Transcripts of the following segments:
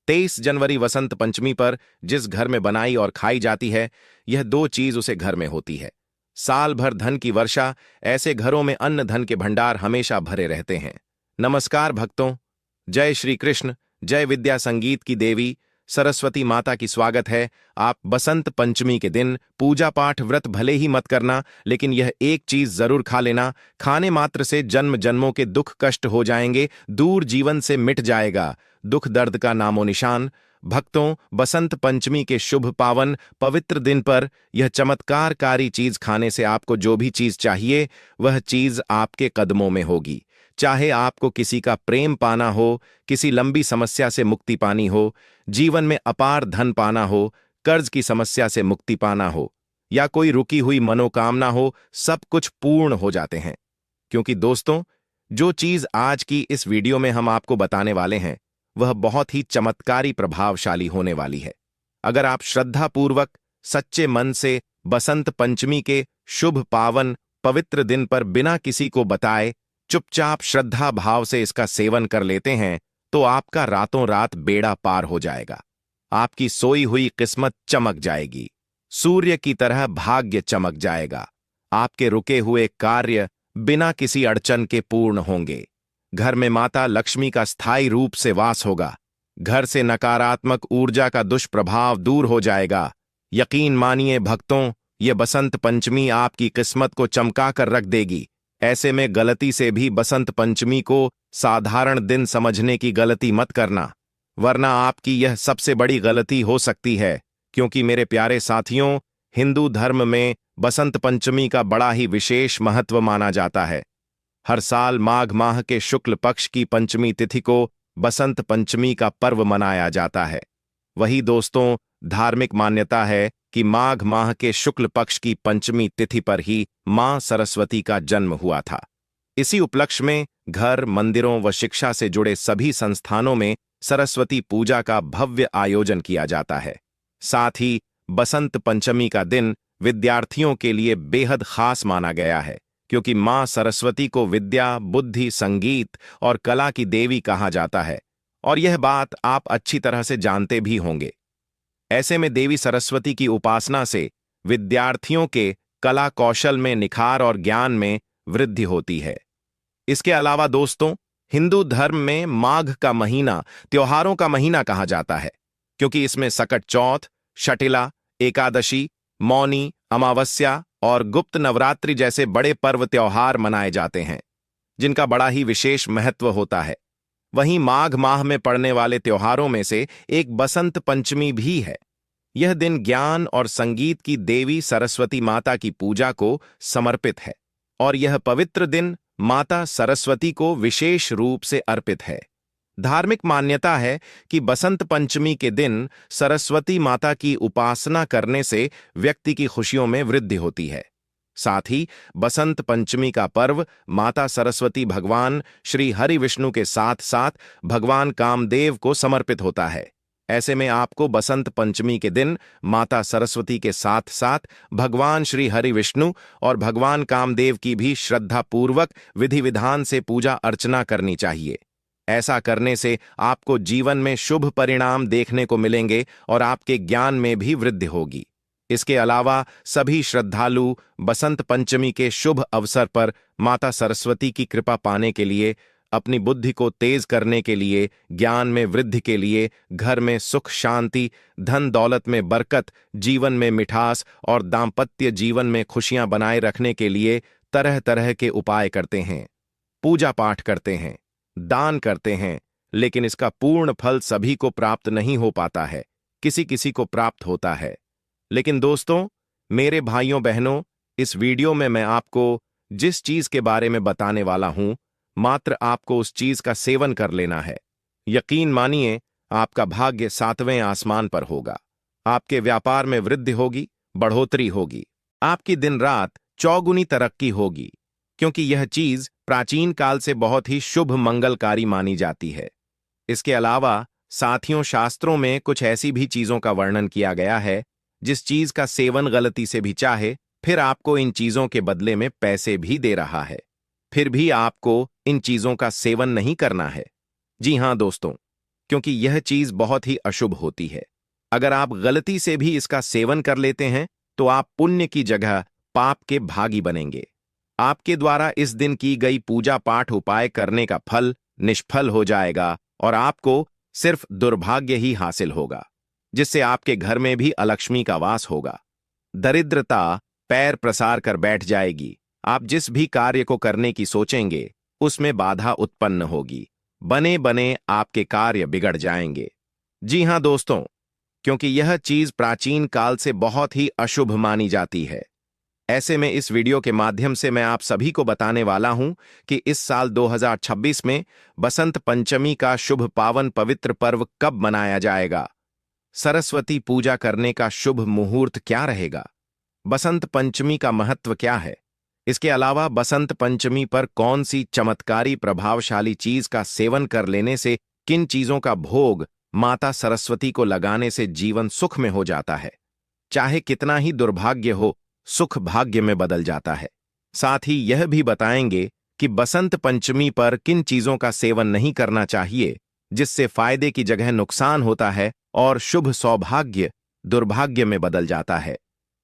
23 जनवरी वसंत पंचमी पर जिस घर में बनाई और खाई जाती है, यह दो चीज उसे घर में होती है। साल भर धन की वर्षा, ऐसे घरों में अन्न धन के भंडार हमेशा भरे रहते हैं। नमस्कार भक्तों, जय श्री कृष्ण, जय विद्या संगीत की देवी सरस्वती माता की स्वागत है। आप बसंत पंचमी के दिन पूजा पाठ व्रत भले ही मत करना, लेकिन यह एक चीज जरूर खा लेना। खाने मात्र से जन्म जन्मों के दुख कष्ट हो जाएंगे, दूर जीवन से मिट जाएगा दुख दर्द का नामो निशान। भक्तों, बसंत पंचमी के शुभ पावन पवित्र दिन पर यह चमत्कारकारी चीज खाने से आपको जो भी चीज चाहिए वह चीज आपके कदमों में होगी। चाहे आपको किसी का प्रेम पाना हो, किसी लंबी समस्या से मुक्ति पानी हो, जीवन में अपार धन पाना हो, कर्ज की समस्या से मुक्ति पाना हो, या कोई रुकी हुई मनोकामना हो, सब कुछ पूर्ण हो जाते हैं। क्योंकि दोस्तों, जो चीज आज की इस वीडियो में हम आपको बताने वाले हैं वह बहुत ही चमत्कारी प्रभावशाली होने वाली है। अगर आप श्रद्धापूर्वक सच्चे मन से बसंत पंचमी के शुभ पावन पवित्र दिन पर बिना किसी को बताए चुपचाप श्रद्धा भाव से इसका सेवन कर लेते हैं तो आपका रातों रात बेड़ा पार हो जाएगा। आपकी सोई हुई किस्मत चमक जाएगी, सूर्य की तरह भाग्य चमक जाएगा। आपके रुके हुए कार्य बिना किसी अड़चन के पूर्ण होंगे। घर में माता लक्ष्मी का स्थायी रूप से वास होगा। घर से नकारात्मक ऊर्जा का दुष्प्रभाव दूर हो जाएगा। यकीन मानिए भक्तों, ये बसंत पंचमी आपकी किस्मत को चमका कर रख देगी। ऐसे में गलती से भी बसंत पंचमी को साधारण दिन समझने की गलती मत करना, वरना आपकी यह सबसे बड़ी गलती हो सकती है। क्योंकि मेरे प्यारे साथियों, हिंदू धर्म में बसंत पंचमी का बड़ा ही विशेष महत्व माना जाता है। हर साल माघ माह के शुक्ल पक्ष की पंचमी तिथि को बसंत पंचमी का पर्व मनाया जाता है। वही दोस्तों, धार्मिक मान्यता है कि माघ माह के शुक्ल पक्ष की पंचमी तिथि पर ही मां सरस्वती का जन्म हुआ था। इसी उपलक्ष्य में घर, मंदिरों व शिक्षा से जुड़े सभी संस्थानों में सरस्वती पूजा का भव्य आयोजन किया जाता है। साथ ही बसंत पंचमी का दिन विद्यार्थियों के लिए बेहद खास माना गया है, क्योंकि मां सरस्वती को विद्या, बुद्धि, संगीत और कला की देवी कहा जाता है, और यह बात आप अच्छी तरह से जानते भी होंगे। ऐसे में देवी सरस्वती की उपासना से विद्यार्थियों के कला कौशल में निखार और ज्ञान में वृद्धि होती है। इसके अलावा दोस्तों, हिंदू धर्म में माघ का महीना त्योहारों का महीना कहा जाता है, क्योंकि इसमें सकट चौथ, शटिला, एकादशी, मौनी अमावस्या और गुप्त नवरात्रि जैसे बड़े पर्व त्योहार मनाए जाते हैं, जिनका बड़ा ही विशेष महत्व होता है। वहीं माघ माह में पड़ने वाले त्योहारों में से एक बसंत पंचमी भी है। यह दिन ज्ञान और संगीत की देवी सरस्वती माता की पूजा को समर्पित है, और यह पवित्र दिन माता सरस्वती को विशेष रूप से अर्पित है। धार्मिक मान्यता है कि बसंत पंचमी के दिन सरस्वती माता की उपासना करने से व्यक्ति की खुशियों में वृद्धि होती है। साथ ही बसंत पंचमी का पर्व माता सरस्वती भगवान श्री हरि विष्णु के साथ साथ भगवान कामदेव को समर्पित होता है। ऐसे में आपको बसंत पंचमी के दिन माता सरस्वती के साथ साथ भगवान श्री हरि विष्णु और भगवान कामदेव की भी श्रद्धापूर्वक विधि विधान से पूजा अर्चना करनी चाहिए। ऐसा करने से आपको जीवन में शुभ परिणाम देखने को मिलेंगे और आपके ज्ञान में भी वृद्धि होगी। इसके अलावा सभी श्रद्धालु बसंत पंचमी के शुभ अवसर पर माता सरस्वती की कृपा पाने के लिए, अपनी बुद्धि को तेज करने के लिए, ज्ञान में वृद्धि के लिए, घर में सुख शांति, धन दौलत में बरकत, जीवन में मिठास और दाम्पत्य जीवन में खुशियां बनाए रखने के लिए तरह तरह के उपाय करते हैं, पूजा पाठ करते हैं, दान करते हैं। लेकिन इसका पूर्ण फल सभी को प्राप्त नहीं हो पाता है, किसी किसी को प्राप्त होता है। लेकिन दोस्तों, मेरे भाइयों बहनों, इस वीडियो में मैं आपको जिस चीज के बारे में बताने वाला हूं, मात्र आपको उस चीज का सेवन कर लेना है। यकीन मानिए, आपका भाग्य 7वें आसमान पर होगा। आपके व्यापार में वृद्धि होगी, बढ़ोतरी होगी। आपकी दिन रात चौगुनी तरक्की होगी, क्योंकि यह चीज प्राचीन काल से बहुत ही शुभ मंगलकारी मानी जाती है। इसके अलावा साथियों, शास्त्रों में कुछ ऐसी भी चीजों का वर्णन किया गया है जिस चीज का सेवन गलती से भी चाहे, फिर आपको इन चीजों के बदले में पैसे भी दे रहा है, फिर भी आपको इन चीजों का सेवन नहीं करना है। जी हां दोस्तों, क्योंकि यह चीज बहुत ही अशुभ होती है। अगर आप गलती से भी इसका सेवन कर लेते हैं तो आप पुण्य की जगह पाप के भागी बनेंगे। आपके द्वारा इस दिन की गई पूजा पाठ उपाय करने का फल निष्फल हो जाएगा और आपको सिर्फ दुर्भाग्य ही हासिल होगा, जिससे आपके घर में भी अलक्ष्मी का वास होगा। दरिद्रता पैर प्रसार कर बैठ जाएगी। आप जिस भी कार्य को करने की सोचेंगे उसमें बाधा उत्पन्न होगी। बने बने आपके कार्य बिगड़ जाएंगे। जी हां दोस्तों, क्योंकि यह चीज प्राचीन काल से बहुत ही अशुभ मानी जाती है। ऐसे में इस वीडियो के माध्यम से मैं आप सभी को बताने वाला हूं कि इस साल 2026 में बसंत पंचमी का शुभ पावन पवित्र पर्व कब मनाया जाएगा। सरस्वती पूजा करने का शुभ मुहूर्त क्या रहेगा। बसंत पंचमी का महत्व क्या है। इसके अलावा बसंत पंचमी पर कौन सी चमत्कारी प्रभावशाली चीज का सेवन कर लेने से, किन चीजों का भोग माता सरस्वती को लगाने से जीवन सुख में हो जाता है। चाहे कितना ही दुर्भाग्य हो, सुख भाग्य में बदल जाता है। साथ ही यह भी बताएंगे कि बसंत पंचमी पर किन चीजों का सेवन नहीं करना चाहिए, जिससे फायदे की जगह नुकसान होता है और शुभ सौभाग्य दुर्भाग्य में बदल जाता है।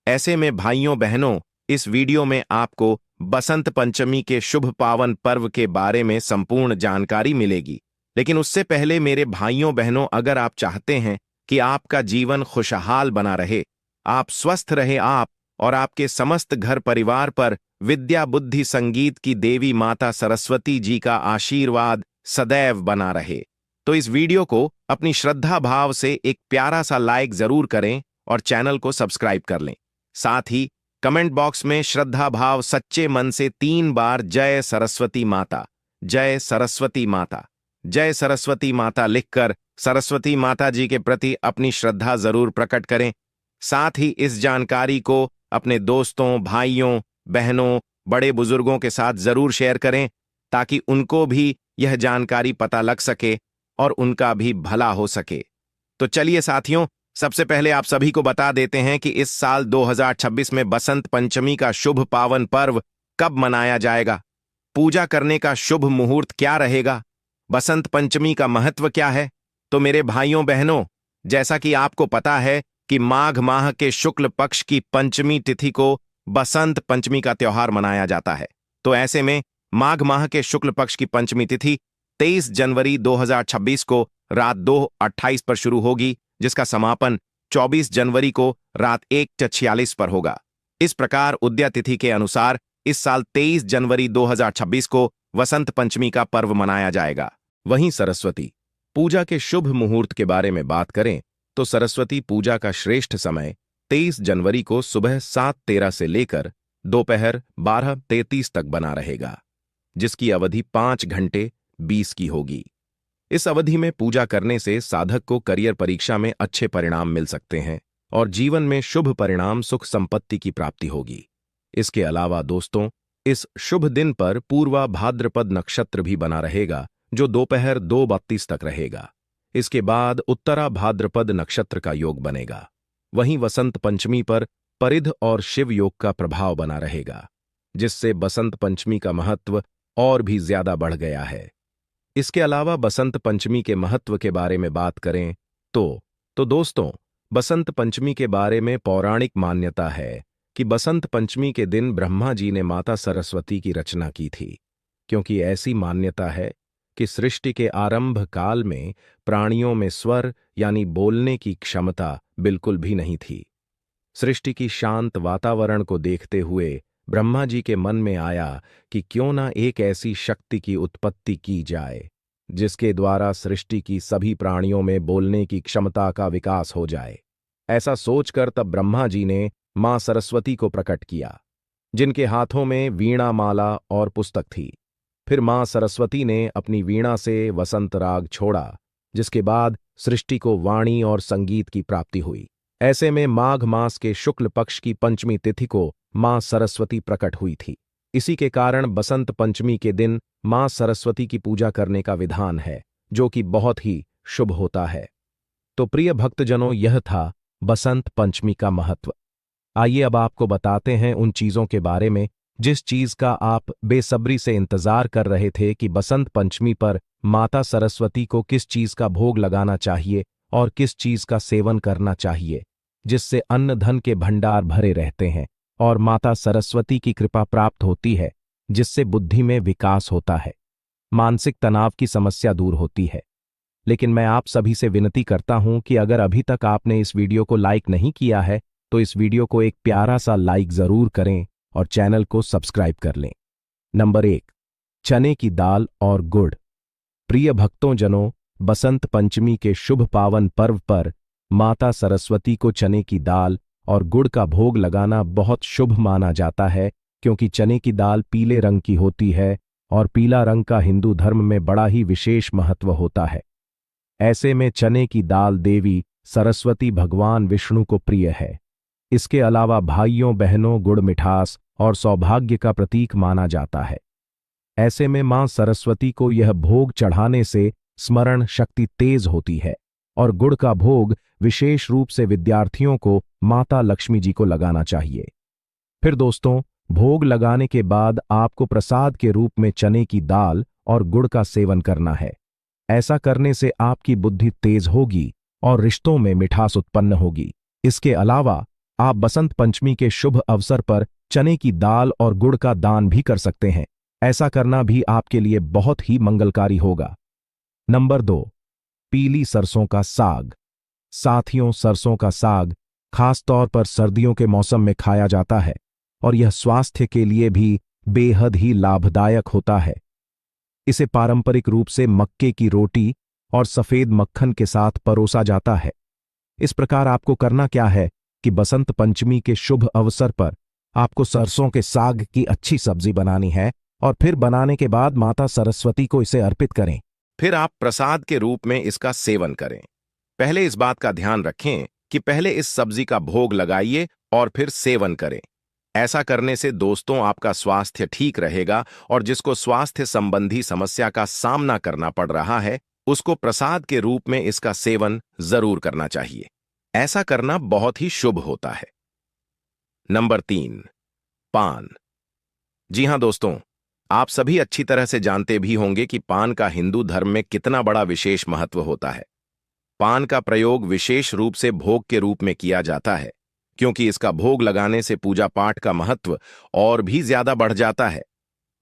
ऐसे में भाइयों बहनों, इस वीडियो में आपको बसंत पंचमी के शुभ पावन पर्व के बारे में संपूर्ण जानकारी मिलेगी। लेकिन उससे पहले मेरे भाइयों बहनों, अगर आप चाहते हैं कि आपका जीवन खुशहाल बना रहे, आप स्वस्थ रहे, आप और आपके समस्त घर परिवार पर विद्या बुद्धि संगीत की देवी माता सरस्वती जी का आशीर्वाद सदैव बना रहे, तो इस वीडियो को अपनी श्रद्धा भाव से एक प्यारा सा लाइक जरूर करें और चैनल को सब्सक्राइब कर लें। साथ ही कमेंट बॉक्स में श्रद्धा भाव सच्चे मन से 3 बार जय सरस्वती माता, जय सरस्वती माता, जय सरस्वती माता लिखकर सरस्वती माता जी के प्रति अपनी श्रद्धा जरूर प्रकट करें। साथ ही इस जानकारी को अपने दोस्तों, भाइयों, बहनों, बड़े बुजुर्गों के साथ जरूर शेयर करें, ताकि उनको भी यह जानकारी पता लग सके और उनका भी भला हो सके। तो चलिए साथियों, सबसे पहले आप सभी को बता देते हैं कि इस साल 2026 में बसंत पंचमी का शुभ पावन पर्व कब मनाया जाएगा। पूजा करने का शुभ मुहूर्त क्या रहेगा। बसंत पंचमी का महत्व क्या है। तो मेरे भाइयों बहनों, जैसा कि आपको पता है कि माघ माह के शुक्ल पक्ष की पंचमी तिथि को बसंत पंचमी का त्योहार मनाया जाता है। तो ऐसे में माघ माह के शुक्ल पक्ष की पंचमी तिथि 23 जनवरी 2026 को रात 2:28 पर शुरू होगी, जिसका समापन 24 जनवरी को रात 1:46 पर होगा। इस प्रकार उदया तिथि के अनुसार इस साल 23 जनवरी 2026 को वसंत पंचमी का पर्व मनाया जाएगा। वहीं सरस्वती पूजा के शुभ मुहूर्त के बारे में बात करें तो सरस्वती पूजा का श्रेष्ठ समय 23 जनवरी को सुबह 7:13 से लेकर दोपहर 12:33 तक बना रहेगा, जिसकी अवधि 5 घंटे 20 की होगी। इस अवधि में पूजा करने से साधक को करियर परीक्षा में अच्छे परिणाम मिल सकते हैं और जीवन में शुभ परिणाम सुख संपत्ति की प्राप्ति होगी। इसके अलावा दोस्तों, इस शुभ दिन पर पूर्वा भाद्रपद नक्षत्र भी बना रहेगा, जो दोपहर 2:32 तक रहेगा। इसके बाद उत्तरा भाद्रपद नक्षत्र का योग बनेगा। वहीं वसंत पंचमी पर परिध और शिव योग का प्रभाव बना रहेगा, जिससे बसंत पंचमी का महत्व और भी ज्यादा बढ़ गया है। इसके अलावा बसंत पंचमी के महत्व के बारे में बात करें तो दोस्तों, बसंत पंचमी के बारे में पौराणिक मान्यता है कि बसंत पंचमी के दिन ब्रह्मा जी ने माता सरस्वती की रचना की थी, क्योंकि ऐसी मान्यता है कि सृष्टि के आरंभ काल में प्राणियों में स्वर यानी बोलने की क्षमता बिल्कुल भी नहीं थी। सृष्टि की शांत वातावरण को देखते हुए ब्रह्मा जी के मन में आया कि क्यों ना एक ऐसी शक्ति की उत्पत्ति की जाए जिसके द्वारा सृष्टि की सभी प्राणियों में बोलने की क्षमता का विकास हो जाए। ऐसा सोचकर तब ब्रह्मा जी ने मां सरस्वती को प्रकट किया, जिनके हाथों में वीणा माला और पुस्तक थी। फिर मां सरस्वती ने अपनी वीणा से वसंत राग छोड़ा, जिसके बाद सृष्टि को वाणी और संगीत की प्राप्ति हुई। ऐसे में माघ मास के शुक्ल पक्ष की पंचमी तिथि को मां सरस्वती प्रकट हुई थी। इसी के कारण बसंत पंचमी के दिन मां सरस्वती की पूजा करने का विधान है, जो कि बहुत ही शुभ होता है। तो प्रिय भक्तजनों, यह था बसंत पंचमी का महत्व। आइए अब आपको बताते हैं उन चीजों के बारे में जिस चीज का आप बेसब्री से इंतजार कर रहे थे कि बसंत पंचमी पर माता सरस्वती को किस चीज का भोग लगाना चाहिए और किस चीज का सेवन करना चाहिए, जिससे अन्न धन के भंडार भरे रहते हैं और माता सरस्वती की कृपा प्राप्त होती है, जिससे बुद्धि में विकास होता है, मानसिक तनाव की समस्या दूर होती है। लेकिन मैं आप सभी से विनती करता हूं कि अगर अभी तक आपने इस वीडियो को लाइक नहीं किया है तो इस वीडियो को एक प्यारा सा लाइक जरूर करें और चैनल को सब्सक्राइब कर लें। नंबर 1, चने की दाल और गुड़। प्रिय भक्तों जनों, बसंत पंचमी के शुभ पावन पर्व पर माता सरस्वती को चने की दाल और गुड़ का भोग लगाना बहुत शुभ माना जाता है, क्योंकि चने की दाल पीले रंग की होती है और पीला रंग का हिंदू धर्म में बड़ा ही विशेष महत्व होता है। ऐसे में चने की दाल देवी सरस्वती भगवान विष्णु को प्रिय है। इसके अलावा भाइयों बहनों गुड़ मिठास और सौभाग्य का प्रतीक माना जाता है। ऐसे में मां सरस्वती को यह भोग चढ़ाने से स्मरण शक्ति तेज होती है और गुड़ का भोग विशेष रूप से विद्यार्थियों को माता लक्ष्मी जी को लगाना चाहिए। फिर दोस्तों, भोग लगाने के बाद आपको प्रसाद के रूप में चने की दाल और गुड़ का सेवन करना है। ऐसा करने से आपकी बुद्धि तेज होगी और रिश्तों में मिठास उत्पन्न होगी। इसके अलावा आप बसंत पंचमी के शुभ अवसर पर चने की दाल और गुड़ का दान भी कर सकते हैं। ऐसा करना भी आपके लिए बहुत ही मंगलकारी होगा। नंबर 2, पीली सरसों का साग। साथियों, सरसों का साग खास तौर पर सर्दियों के मौसम में खाया जाता है और यह स्वास्थ्य के लिए भी बेहद ही लाभदायक होता है। इसे पारंपरिक रूप से मक्के की रोटी और सफेद मक्खन के साथ परोसा जाता है। इस प्रकार आपको करना क्या है कि बसंत पंचमी के शुभ अवसर पर आपको सरसों के साग की अच्छी सब्जी बनानी है और फिर बनाने के बाद माता सरस्वती को इसे अर्पित करें। फिर आप प्रसाद के रूप में इसका सेवन करें। पहले इस बात का ध्यान रखें कि पहले इस सब्जी का भोग लगाइए और फिर सेवन करें। ऐसा करने से दोस्तों आपका स्वास्थ्य ठीक रहेगा और जिसको स्वास्थ्य संबंधी समस्या का सामना करना पड़ रहा है उसको प्रसाद के रूप में इसका सेवन जरूर करना चाहिए। ऐसा करना बहुत ही शुभ होता है। नंबर 3, पान। जी हां दोस्तों, आप सभी अच्छी तरह से जानते भी होंगे कि पान का हिंदू धर्म में कितना बड़ा विशेष महत्व होता है। पान का प्रयोग विशेष रूप से भोग के रूप में किया जाता है, क्योंकि इसका भोग लगाने से पूजा पाठ का महत्व और भी ज्यादा बढ़ जाता है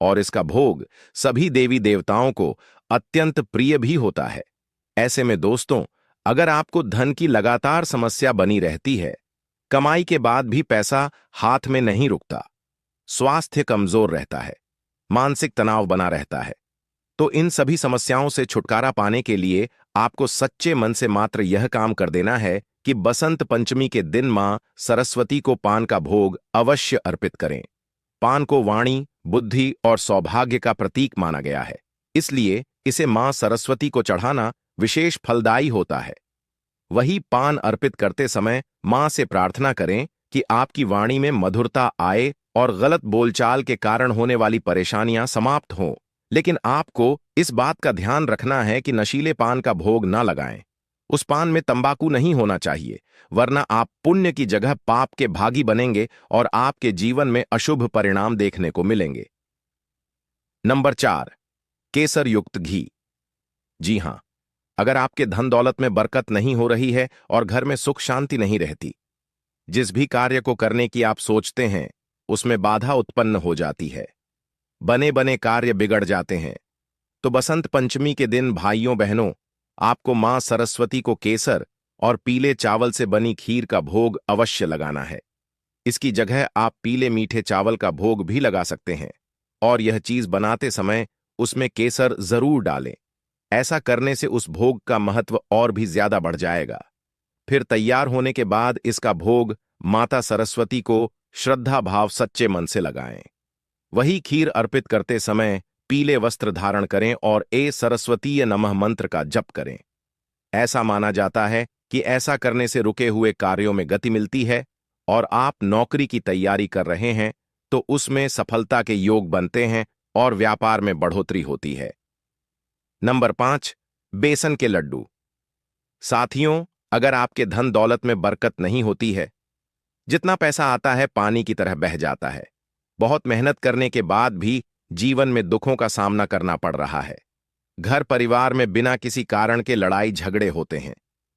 और इसका भोग सभी देवी देवताओं को अत्यंत प्रिय भी होता है। ऐसे में दोस्तों, अगर आपको धन की लगातार समस्या बनी रहती है, कमाई के बाद भी पैसा हाथ में नहीं रुकता, स्वास्थ्य कमजोर रहता है, मानसिक तनाव बना रहता है, तो इन सभी समस्याओं से छुटकारा पाने के लिए आपको सच्चे मन से मात्र यह काम कर देना है कि बसंत पंचमी के दिन मां सरस्वती को पान का भोग अवश्य अर्पित करें। पान को वाणी, बुद्धि और सौभाग्य का प्रतीक माना गया है, इसलिए इसे मां सरस्वती को चढ़ाना विशेष फलदायी होता है। वही पान अर्पित करते समय मां से प्रार्थना करें कि आपकी वाणी में मधुरता आए और गलत बोलचाल के कारण होने वाली परेशानियां समाप्त हों। लेकिन आपको इस बात का ध्यान रखना है कि नशीले पान का भोग ना लगाएं। उस पान में तंबाकू नहीं होना चाहिए, वरना आप पुण्य की जगह पाप के भागी बनेंगे और आपके जीवन में अशुभ परिणाम देखने को मिलेंगे। नंबर 4, केसर युक्त घी। जी हां, अगर आपके धन दौलत में बरकत नहीं हो रही है और घर में सुख शांति नहीं रहती, जिस भी कार्य को करने की आप सोचते हैं उसमें बाधा उत्पन्न हो जाती है, बने बने कार्य बिगड़ जाते हैं, तो बसंत पंचमी के दिन भाइयों बहनों, आपको मां सरस्वती को केसर और पीले चावल से बनी खीर का भोग अवश्य लगाना है। इसकी जगह आप पीले मीठे चावल का भोग भी लगा सकते हैं और यह चीज बनाते समय उसमें केसर जरूर डालें। ऐसा करने से उस भोग का महत्व और भी ज्यादा बढ़ जाएगा। फिर तैयार होने के बाद इसका भोग माता सरस्वती को श्रद्धा भाव सच्चे मन से लगाएं। वही खीर अर्पित करते समय पीले वस्त्र धारण करें और ए सरस्वतीय नमः मंत्र का जप करें। ऐसा माना जाता है कि ऐसा करने से रुके हुए कार्यों में गति मिलती है और आप नौकरी की तैयारी कर रहे हैं तो उसमें सफलता के योग बनते हैं और व्यापार में बढ़ोतरी होती है। नंबर 5, बेसन के लड्डू। साथियों, अगर आपके धन दौलत में बरकत नहीं होती है, जितना पैसा आता है पानी की तरह बह जाता है, बहुत मेहनत करने के बाद भी जीवन में दुखों का सामना करना पड़ रहा है। घर परिवार में बिना किसी कारण के लड़ाई झगड़े होते हैं,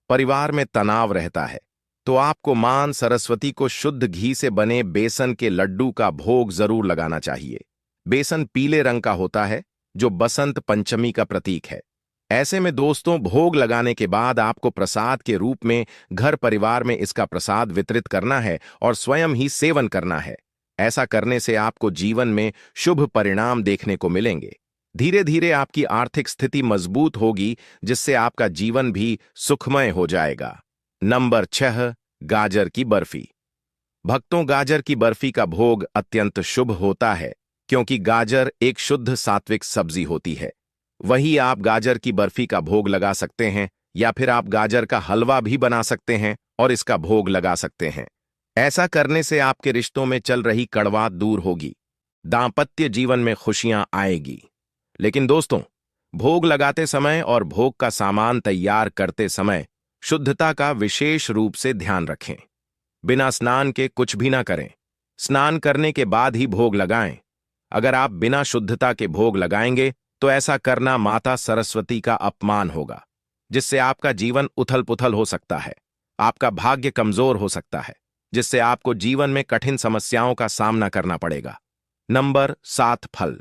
परिवार में तनाव रहता है, तो आपको मां सरस्वती को शुद्ध घी से बने बेसन के लड्डू का भोग जरूर लगाना चाहिए। बेसन पीले रंग का होता है, जो बसंत पंचमी का प्रतीक है। ऐसे में दोस्तों, भोग लगाने के बाद आपको प्रसाद के रूप में घर परिवार में इसका प्रसाद वितरित करना है और स्वयं ही सेवन करना है। ऐसा करने से आपको जीवन में शुभ परिणाम देखने को मिलेंगे। धीरे धीरे आपकी आर्थिक स्थिति मजबूत होगी, जिससे आपका जीवन भी सुखमय हो जाएगा। नंबर 6, गाजर की बर्फी। भक्तों, गाजर की बर्फी का भोग अत्यंत शुभ होता है, क्योंकि गाजर एक शुद्ध सात्विक सब्जी होती है। वही आप गाजर की बर्फी का भोग लगा सकते हैं, या फिर आप गाजर का हलवा भी बना सकते हैं और इसका भोग लगा सकते हैं। ऐसा करने से आपके रिश्तों में चल रही कड़वाहट दूर होगी, दांपत्य जीवन में खुशियां आएगी। लेकिन दोस्तों, भोग लगाते समय और भोग का सामान तैयार करते समय शुद्धता का विशेष रूप से ध्यान रखें। बिना स्नान के कुछ भी ना करें। स्नान करने के बाद ही भोग लगाएं। अगर आप बिना शुद्धता के भोग लगाएंगे तो ऐसा करना माता सरस्वती का अपमान होगा, जिससे आपका जीवन उथल पुथल हो सकता है। आपका भाग्य कमजोर हो सकता है, जिससे आपको जीवन में कठिन समस्याओं का सामना करना पड़ेगा। नंबर 7, फल।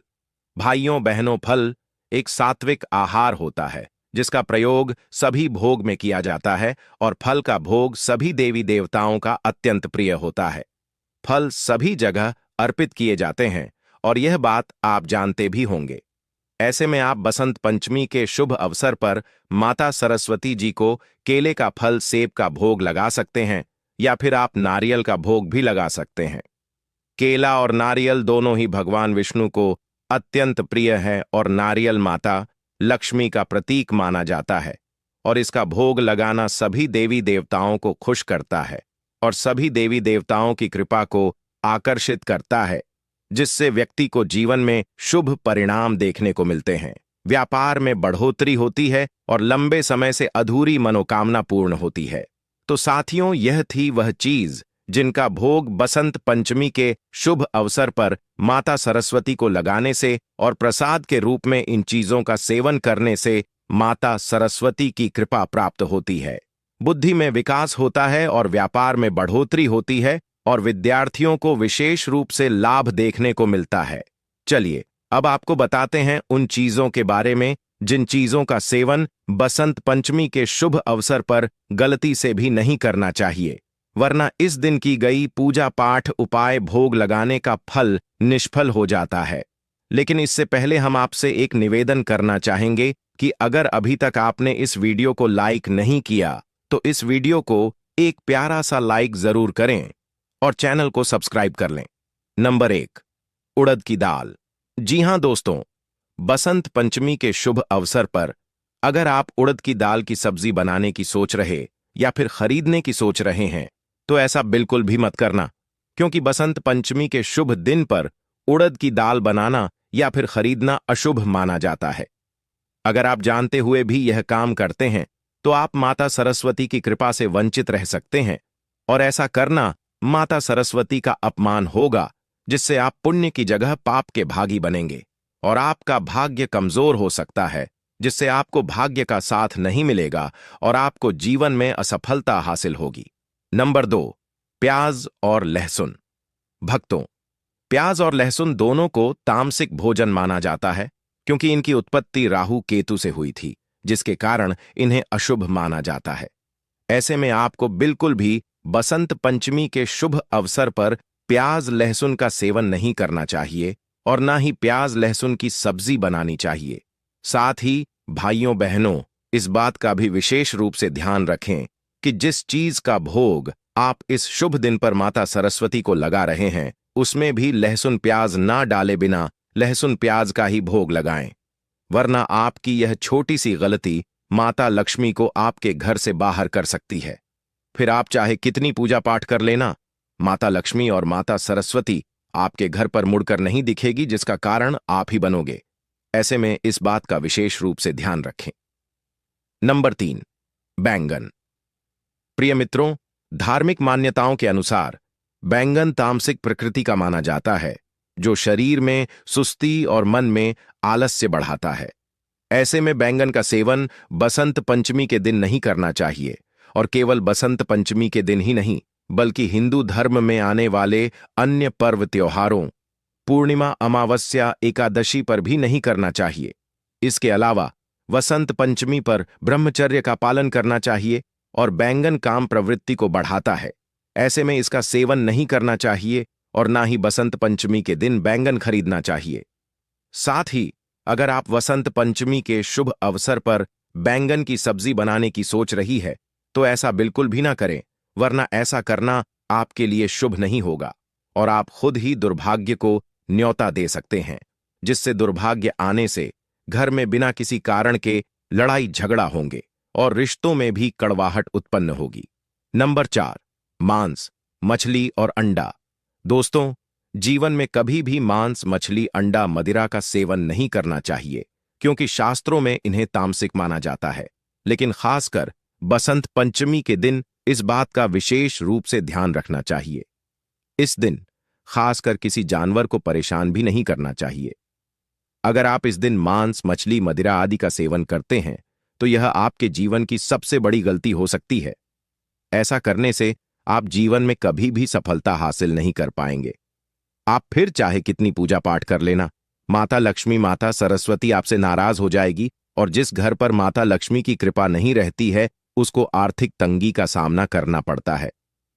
भाइयों बहनों, फल एक सात्विक आहार होता है, जिसका प्रयोग सभी भोग में किया जाता है और फल का भोग सभी देवी देवताओं का अत्यंत प्रिय होता है। फल सभी जगह अर्पित किए जाते हैं और यह बात आप जानते भी होंगे। ऐसे में आप बसंत पंचमी के शुभ अवसर पर माता सरस्वती जी को केले का फल, सेब का भोग लगा सकते हैं, या फिर आप नारियल का भोग भी लगा सकते हैं। केला और नारियल दोनों ही भगवान विष्णु को अत्यंत प्रिय है और नारियल माता लक्ष्मी का प्रतीक माना जाता है, और इसका भोग लगाना सभी देवी देवताओं को खुश करता है और सभी देवी देवताओं की कृपा को आकर्षित करता है, जिससे व्यक्ति को जीवन में शुभ परिणाम देखने को मिलते हैं। व्यापार में बढ़ोतरी होती है और लंबे समय से अधूरी मनोकामना पूर्ण होती है। तो साथियों, यह थी वह चीज जिनका भोग बसंत पंचमी के शुभ अवसर पर माता सरस्वती को लगाने से और प्रसाद के रूप में इन चीजों का सेवन करने से माता सरस्वती की कृपा प्राप्त होती है। बुद्धि में विकास होता है और व्यापार में बढ़ोतरी होती है और विद्यार्थियों को विशेष रूप से लाभ देखने को मिलता है। चलिए, अब आपको बताते हैं उन चीजों के बारे में जिन चीजों का सेवन बसंत पंचमी के शुभ अवसर पर गलती से भी नहीं करना चाहिए, वरना इस दिन की गई पूजा पाठ उपाय भोग लगाने का फल निष्फल हो जाता है। लेकिन इससे पहले हम आपसे एक निवेदन करना चाहेंगे कि अगर अभी तक आपने इस वीडियो को लाइक नहीं किया तो इस वीडियो को एक प्यारा सा लाइक जरूर करें और चैनल को सब्सक्राइब कर लें। नंबर 1, उड़द की दाल। जी हां दोस्तों, बसंत पंचमी के शुभ अवसर पर अगर आप उड़द की दाल की सब्जी बनाने की सोच रहे या फिर खरीदने की सोच रहे हैं तो ऐसा बिल्कुल भी मत करना, क्योंकि बसंत पंचमी के शुभ दिन पर उड़द की दाल बनाना या फिर खरीदना अशुभ माना जाता है। अगर आप जानते हुए भी यह काम करते हैं तो आप माता सरस्वती की कृपा से वंचित रह सकते हैं, और ऐसा करना माता सरस्वती का अपमान होगा, जिससे आप पुण्य की जगह पाप के भागी बनेंगे और आपका भाग्य कमजोर हो सकता है, जिससे आपको भाग्य का साथ नहीं मिलेगा और आपको जीवन में असफलता हासिल होगी। नंबर 2, प्याज और लहसुन। भक्तों, प्याज और लहसुन दोनों को तामसिक भोजन माना जाता है, क्योंकि इनकी उत्पत्ति राहु केतु से हुई थी, जिसके कारण इन्हें अशुभ माना जाता है। ऐसे में आपको बिल्कुल भी बसंत पंचमी के शुभ अवसर पर प्याज लहसुन का सेवन नहीं करना चाहिए और ना ही प्याज लहसुन की सब्जी बनानी चाहिए। साथ ही भाइयों बहनों, इस बात का भी विशेष रूप से ध्यान रखें कि जिस चीज का भोग आप इस शुभ दिन पर माता सरस्वती को लगा रहे हैं, उसमें भी लहसुन प्याज ना डाले बिना लहसुन प्याज का ही भोग लगाएं, वरना आपकी यह छोटी सी गलती माता लक्ष्मी को आपके घर से बाहर कर सकती है। फिर आप चाहे कितनी पूजा पाठ कर लेना, माता लक्ष्मी और माता सरस्वती आपके घर पर मुड़कर नहीं दिखेगी, जिसका कारण आप ही बनोगे। ऐसे में इस बात का विशेष रूप से ध्यान रखें। नंबर 3, बैंगन। प्रिय मित्रों, धार्मिक मान्यताओं के अनुसार बैंगन तामसिक प्रकृति का माना जाता है, जो शरीर में सुस्ती और मन में आलस्य बढ़ाता है। ऐसे में बैंगन का सेवन बसंत पंचमी के दिन नहीं करना चाहिए, और केवल बसंत पंचमी के दिन ही नहीं बल्कि हिंदू धर्म में आने वाले अन्य पर्व त्योहारों, पूर्णिमा, अमावस्या, एकादशी पर भी नहीं करना चाहिए। इसके अलावा वसंत पंचमी पर ब्रह्मचर्य का पालन करना चाहिए, और बैंगन काम प्रवृत्ति को बढ़ाता है। ऐसे में इसका सेवन नहीं करना चाहिए और ना ही बसंत पंचमी के दिन बैंगन खरीदना चाहिए। साथ ही अगर आप वसंत पंचमी के शुभ अवसर पर बैंगन की सब्जी बनाने की सोच रही है तो ऐसा बिल्कुल भी ना करें, वरना ऐसा करना आपके लिए शुभ नहीं होगा और आप खुद ही दुर्भाग्य को न्योता दे सकते हैं, जिससे दुर्भाग्य आने से घर में बिना किसी कारण के लड़ाई झगड़ा होंगे और रिश्तों में भी कड़वाहट उत्पन्न होगी। नंबर 4, मांस, मछली और अंडा। दोस्तों, जीवन में कभी भी मांस, मछली, अंडा, मदिरा का सेवन नहीं करना चाहिए, क्योंकि शास्त्रों में इन्हें तामसिक माना जाता है। लेकिन खासकर बसंत पंचमी के दिन इस बात का विशेष रूप से ध्यान रखना चाहिए। इस दिन खासकर किसी जानवर को परेशान भी नहीं करना चाहिए। अगर आप इस दिन मांस, मछली, मदिरा आदि का सेवन करते हैं तो यह आपके जीवन की सबसे बड़ी गलती हो सकती है। ऐसा करने से आप जीवन में कभी भी सफलता हासिल नहीं कर पाएंगे। आप फिर चाहे कितनी पूजा पाठ कर लेना, माता लक्ष्मी, माता सरस्वती आपसे नाराज हो जाएगी, और जिस घर पर माता लक्ष्मी की कृपा नहीं रहती है उसको आर्थिक तंगी का सामना करना पड़ता है।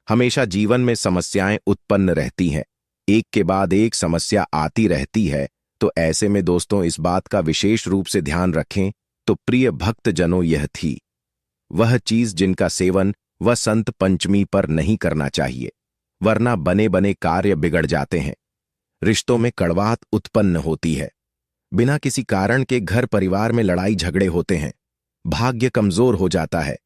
हमेशा जीवन में समस्याएं उत्पन्न रहती हैं, एक के बाद एक समस्या आती रहती है। तो ऐसे में दोस्तों इस बात का विशेष रूप से ध्यान रखें। तो प्रिय भक्तजनों, यह थी वह चीज जिनका सेवन वसंत पंचमी पर नहीं करना चाहिए, वरना बने बने कार्य बिगड़ जाते हैं, रिश्तों में कड़वाहट उत्पन्न होती है, बिना किसी कारण के घर परिवार में लड़ाई झगड़े होते हैं, भाग्य कमजोर हो जाता है।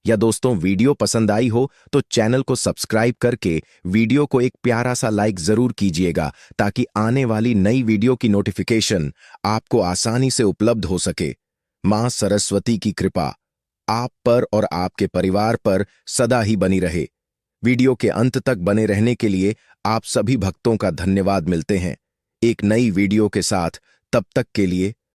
या दोस्तों, वीडियो पसंद आई हो तो चैनल को सब्सक्राइब करके वीडियो को एक प्यारा सा लाइक जरूर कीजिएगा, ताकि आने वाली नई वीडियो की नोटिफिकेशन आपको आसानी से उपलब्ध हो सके। मां सरस्वती की कृपा आप पर और आपके परिवार पर सदा ही बनी रहे। वीडियो के अंत तक बने रहने के लिए आप सभी भक्तों का धन्यवाद। मिलते हैं एक नई वीडियो के साथ, तब तक के लिए